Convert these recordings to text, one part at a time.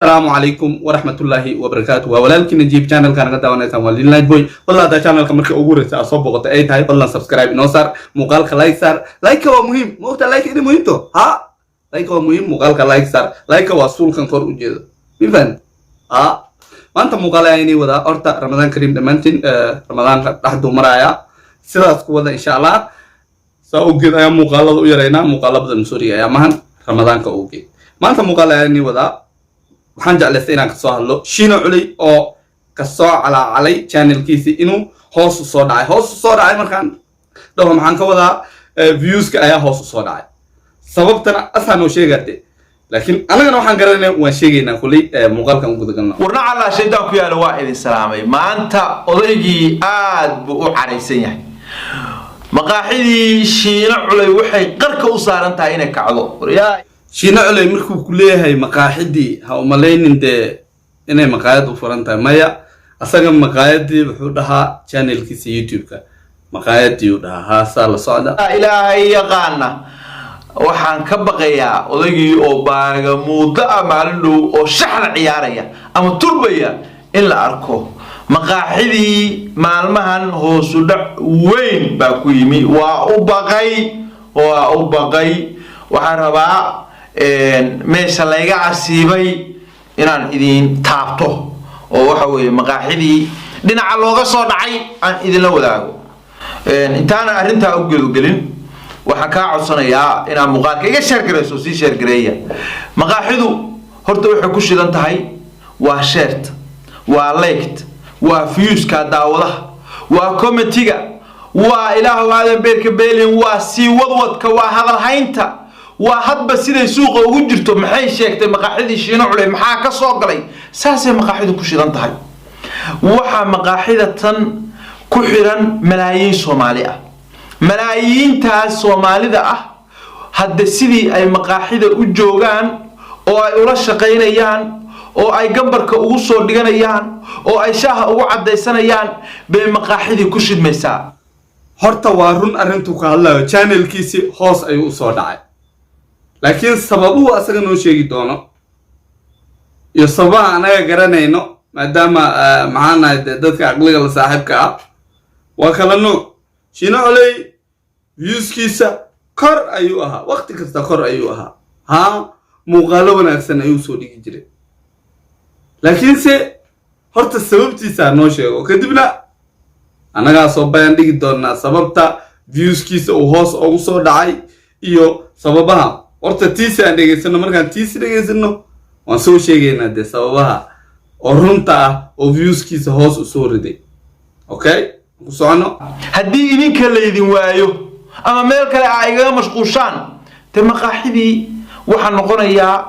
السلام عليكم ورحمة الله وبركاته ولكن نجيب channel كان قد وانا والله لايك بوي والله ده channel كمرك أقول أصوب وقت أي تاي والله سبسكرايب نوصر مقال لايك صار لايك هو مهم مو لايك إنه مهم تو ها لايك هو مهم مقال لايك صار لايك هو أصول كان كور وجد بيفهم ها ما أنت مقال يعني وذا أرتا رمضان كريم دمانتين رمضان تحت مرايا سلاس كودا إن شاء الله سأوجد أيام مقال ويرينا مقال بدل سوريا يا مهن رمضان كأوجد ما أنت مقال يعني وذا waxaan jeclaystay inaan ka soo hadlo Shiino Culey oo ka soo calaalay channelkiisa inuu hoos u soo dhacay markaan dhaw maxaan ka wadaa views-ka ayaa hoos u soo dhacay sababtana asaan oo sheegay laakiin anagana waxaan garanay waan sheegaynaa kulay muuqaalkan u gudagalna warna alla shaydaan ku yaala waa idin salaamay maanta odaygii aad buu u careysan yahay maqaaxidii Shiino Culey waxay qarka u saaran tahay inay kacdo yaa Shiino Culey markuu ku leeyahay maqaaxidii ha u malaynin inay maqaayad u furan tahay maya asaga maqaayadii wuxuu dhahaa channelkiisa YouTube-ka maqaayadii uu dhahaa saa la socda ilaahay yaqaana waxaan ka baqayaa odaygii oo baaga muddo maalin dhow oo shaxda ciyaaraya ama turbaya in la arko maqaaxidii maalmahan hoos u dhac weyn baa ku yimi waa u baqay waxaan rabaa meesha layga casiibay inaan idin taabto oo waxa weeye maqaaxidii dhinaca looga soo dhacay aan idin la wadaago intaan arinta u gelgelin waxaan ka codsanayaa inaan muuqaalka iga share gareyso si share gareeya maqaaxidu horta waxay ku shidan tahay waa share waa like waa views ka daawadaha waa comment-iga waa ilaahu aadan beerka beelin waa si wadwadka waa hadal haynta waa hadba siday suuqa ugu jirto maxay sheegtay maqaaxidii Shiino Culey maxaa ka soo galay saasay maqaaxidu ku shidan tahay waxa maqaaxida tan ku xiran malaayiin Soomaali ah malaayiintaas Soomaalida ah hadda sidii ay maqaaxida u joogaan oo ay ula shaqeynayaan oo ay gambarka ugu soo dhiganayaan oo ay shaaha ugu cadeysanayaan bay maqaaxidii ku shidmaysaa horta waa run arintu ka hadlayo channelkiisi hoos ayuu soo dhacay laakiin sababuhu asaga noo sheegi doono iyo sababaha anaga garanayno maadaama maxaanahay dadka aqliga la saaxiibka ah waa kala nooc Shiino Culey views-kiisa kor ayuu ahaa waqti kasta kor ayuu ahaa muuqaalo wanaagsan ayuu soo dhigi jiray laakiin se horta sababtiisa noo sheego kadibna anaga soo bayaan dhigi doonaa sababta views-kiisa uu hoos ugu soo dhacay iyo sababaha horta tiisi aan dhegeysano markaan tiisi dhegeysano waan soo sheegaynaa de sababaha oo runta ah oo views-kiisa hoos u soo riday okay ku socono haddii idinka leedin waayo ama meel kale ay iga mashquushaan te maqaaxidii waxa noqonayaa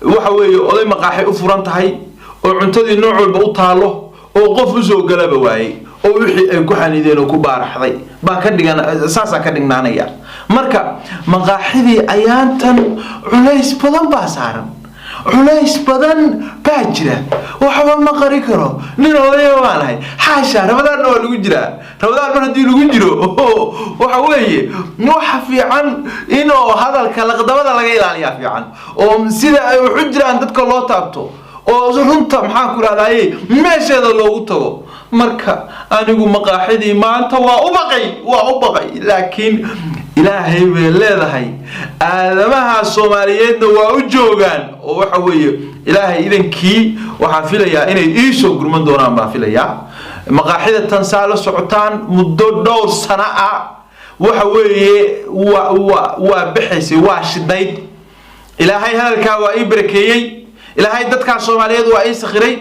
waxa weeye oday maqaaxi u furan tahay oo cuntadii nooc walba u taalo oo qof u soo galaba waayay oo wixii ay ku xaniideen oo ku baaraxday baa ka dhigan saasa ka dhignaanaya marka maqaaxidii ayaantan culays badan baa saaran culays badan baa jira waxba ma qari karo nin oday waan ahay xaasha Ramadaan waa lagu jiraa Ramadaan mar hadii lagu jiro waxa weeye waxa fiican inuu hadalka laqdabada laga ilaaliyo fiican oo sida ay u jiraan dadka loo taabto oo runta maxaan ku raadayay meesheeda loogu tago marka anigu maqaaxidii maanta waa u baqay laakiin ilaahay bay leedahay aadamaha Soomaaliyeedna waa u joogaan oo waxa weeye ilaahay idankii waxa filayaa inay iisoo gurman doonaan baa filayaa maqaaxida tan saalo socotaan muddo dhowr sano ah waxa weeye waa bixisay waa shidayd ilaahay halka waa ii barakeeyay ilaahay dadka Soomaaliyeed waa ii sakhiray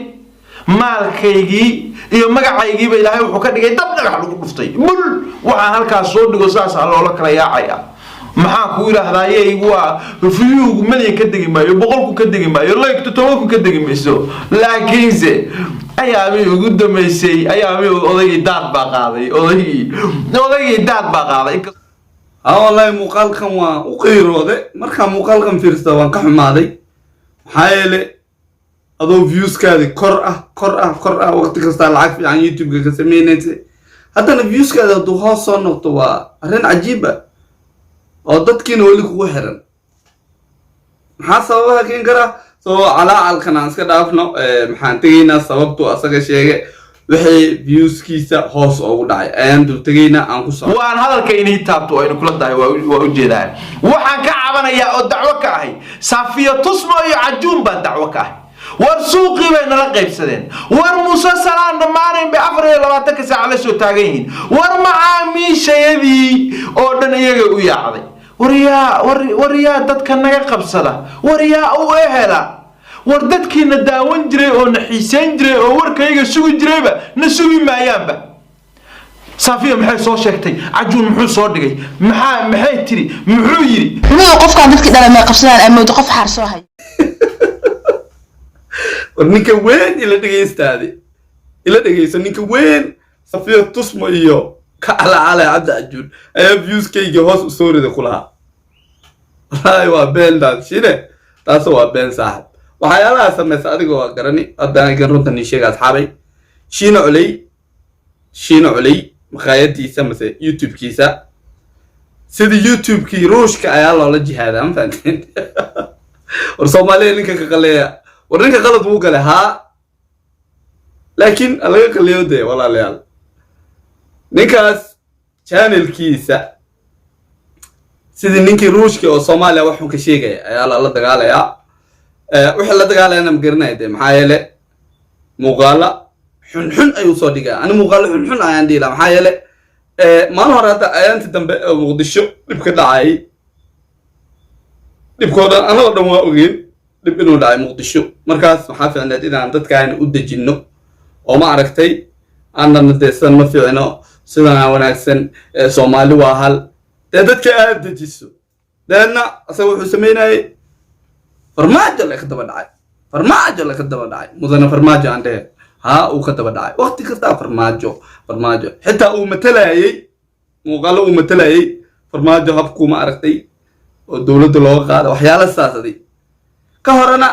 maalkaygii iyo magacaygii ba ilaahay wuxuu ka dhigay dab dhagax lagu dhuftay bul waxaan halkaas soo dhigo saas loola kala yaacaya maxaa ku ilaahdaayay waa view milyan ka digi maayo 100 ku ka digi maayo like 10 ku ka digi mayso laakiinse ayaami ugu dameysay ayaami odaygii daad baa qaaday wallahi muuqaalkan waa u qeyrooday marka muuqaalkan fiirsta waan ka xumaaday maxaa yeelay adoo views-kaadi kor ah waqti kasta lacag fiican YouTube-ka ka sameynaysa haddana views-kaadi hadduu hoos soo noqdo waa arrin cajiib ah oo dadkiina weli kugu xiran maxaa sababaha keen kara so calacalkan aan iska dhaafno maxaan tegaynaa sababtu asaga sheegay wixii viewskiisa hoos ugu dhacay ayaan dul tegaynaa aan ku soo waan hadalka inay taabto aynu kula tahay waa u jeedaan waxaan ka cabanayaa oo dacwo ka ahay Safiya Tusmo iyo Cajuun baa dacwo ka ahay war suuqii bay nala qaybsadeen war Muuse Salaan dhamaaneen bay 24 saac la soo taagan yihiin war macaamiishayadii oo dhan iyaga u yaacday wariyaa dadka naga qabsada wariyaa u ehela war dadkiina daawan jiray oo naxiiseen jiray oo warkayga sugi jirayba na sugi maayaanba Safiya maxay soo sheegtay Cajuun muxuu soo dhigay maxay tiri muxuu yiri inuu qofka dadkii dhalay qabsadaan ama qof xaar soo hay ninka weyn ila dhageysto ninka weyn Safiya Tusmo iyo ka ala Cabdi Cajuun ayaa viewskayga hoos u soo riday kulaha wallahi waa been dad shide taas waa been saaxib waxyaalaha sameeyay adigoo garani haddaan runta ni sheegay asxaabay Shiina Culey maqaayadiisa mase YouTube-kiisa sidii YouTube-kii ruushka ayaa loola jihaadaa ma fahanteen war Soomaaliya ninka ka qaleeya war ninka qalad buu galay laakiin alaga qaleeyo de walaalayaal ninkaas channelkiisa sidii ninkii ruushka oo Soomaaliya wax uu ka sheegay ayaa la dagaalayaa wixii la dagaalayna ma garanay de maxaa yeelay muuqaala xun ayuu soo dhigaa ani muuqaala xun ayaan dhiilaa maxaa yeelay maalin hore hadda ayaantii dambe Muqdisho dib ka dhacay dibkooda anagoo dhan waa ogeyn dib inuu dhacay Muqdisho markaas maxaa fiicneed inaan dadkaan u dejinno oo ma aragtay aanna deesan ma fiicno sidaan wanaagsan Soomaali waa hal dadka aad dejiso deena asaga wuxuu sameeyay farmaajo la ka daba dhacay mudana farmaajo aan dhahay uu ka daba dhacay waqti kasta farmaajo xitaa uu matalayay muuqaalo uu matalayay farmaajo habku ma aragtay oo dawladda looga qaado waxyaalo saasaday ka horena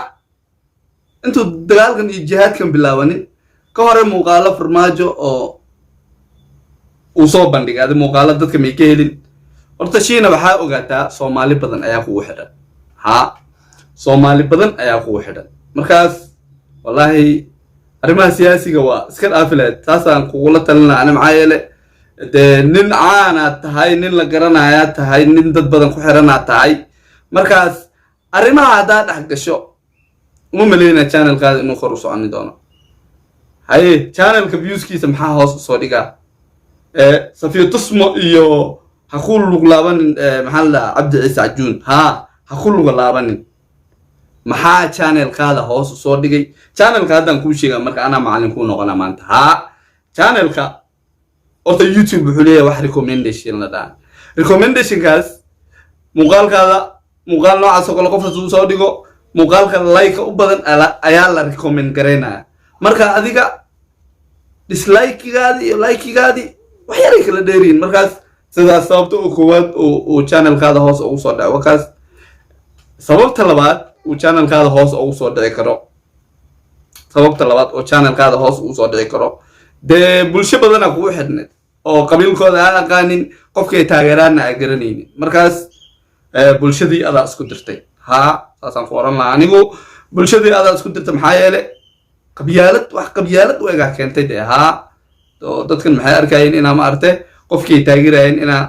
intuu dagaalkan iyo jihaadkan bilaabanin ka hore muuqaalo farmaajo oo uu soo bandhigay muuqaalo dadka may ka helin horta Shiina waxaa ogaataa Soomaali badan ayaa kugu xidhan Soomaali badan ayaa kugu xidhan markaas wallahi arrimaha siyaasiga waa iska dhaafileed taasaan kugula talinaa ana maxaa yeelay nin caana tahay nin la garanaya tahay nin dad badan ku xirana tahay markaas arrimaha hadaa dhex gasho uma maleeyna channelkaada inuu kor u socon doono haye channelka viewskiisa maxaa hoos soo dhigaa Safiya Tusmo iyo ha ku lug laaban maxaa la Cabdi Cajuun ha ku lug laabanin maxaa channelkaada hoos soo dhigay channelka hadan ku sheega marka ana macallin ku noqona maanta channelka orta YouTube wuxuu leeyahay wax recommendation la daan recommendationkaas muuqaalkaada muuqaal noocaas oo kale qof soo dhigo muuqaalka like u badan ayaa la recommend gareynaa marka adiga dislike-gaadi iyo like-gaadi wax yar kala dheeriin markaas sidaas sababta oo koowaad oo channelkaada hoos ugu soo dhaco kaas sababta labaad oo channelkaada hoos ugu soo dhici karo de bulsho badan ku xidhneed oo qabiilkooda aan aqaanin qofkay taageerana ay garanaynin markaas bulshadii adaa isku dirtay saasaan ku oran lahaa anigu bulshadii adaa isku dirtay maxaa yeelay qabyaalad weegaa keentay de dadkan maxay arkayeen inaa ma arte qofkay taageerayeen inaa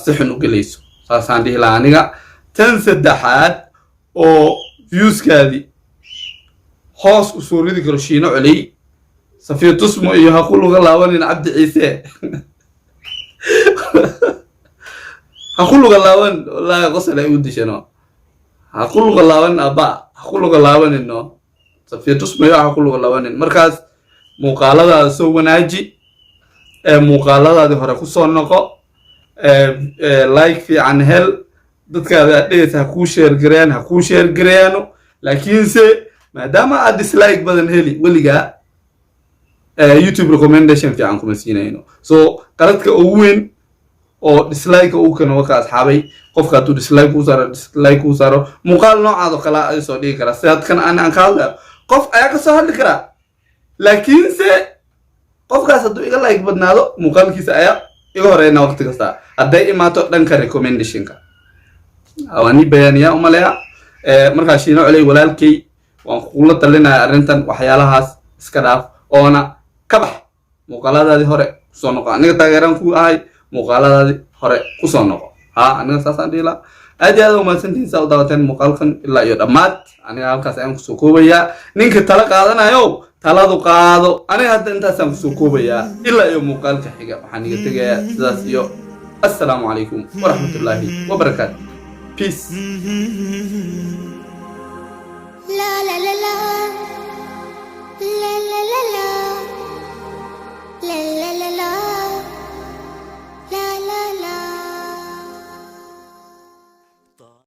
si xun u gelayso saasaan dhihi lahaa aniga tan saddexaad oo viewskaadi hoos u soo ridi karo Shiina Culey Safiya Tusmo iyo ha ku luga laabanin Cabdi Ciise ha ku luga laaban wallahi qosol ay u dishano ha ku luga laaban aba ha ku luga laabanin no Safiya Tusmo iyo ha ku luga laabanin markaas muuqaalada soo wanaaji muuqaaladaadi hore ku soo noqo like fiican hel dadkaada dhees ha ku share gareeyano laakiinse maadaama aad dislike badan heli waliga YouTube recommendation fiican kuma siinayno so qaladka ugu weyn oo dislike uu kan waka asxaabay qofka tuu dislike uu saaro muuqaal noocaad oo kala ay soo dhigi kara sidaad kan aan ka hadlayo qof ayaa ka soo hadli kara laakiinse qofkaas hadduu iga like badnaado muuqaalkiisa ayaa iga horeeyna waqti kasta hadday imaato dhanka recommendationka awani bayaniya umaleya markaa Shiina Culey walaalkay waan kula talinayaa arrintan waxyaalahaas iska dhaaf oona ka bax muuqaaladaadii hore kusoo noqo aniga taageeraan ku ahay muuqaaladaadii hore kusoo noqo aniga saasaan dhihi lahaa aad iyo aad umahadsantihiin saa u daawateen muuqaalkan ilaa iyo dhammaad aniga halkaas ayaan kusoo koobayaa ninka tala qaadanayo taladu qaado aniga hadda intaasaan kusoo koobayaa ilaa iyo muuqaalka xiga waxaan iga tegayaa sidaas iyo assalaamu calaykum waraxmatullaahi wabarakaatu peace La la la la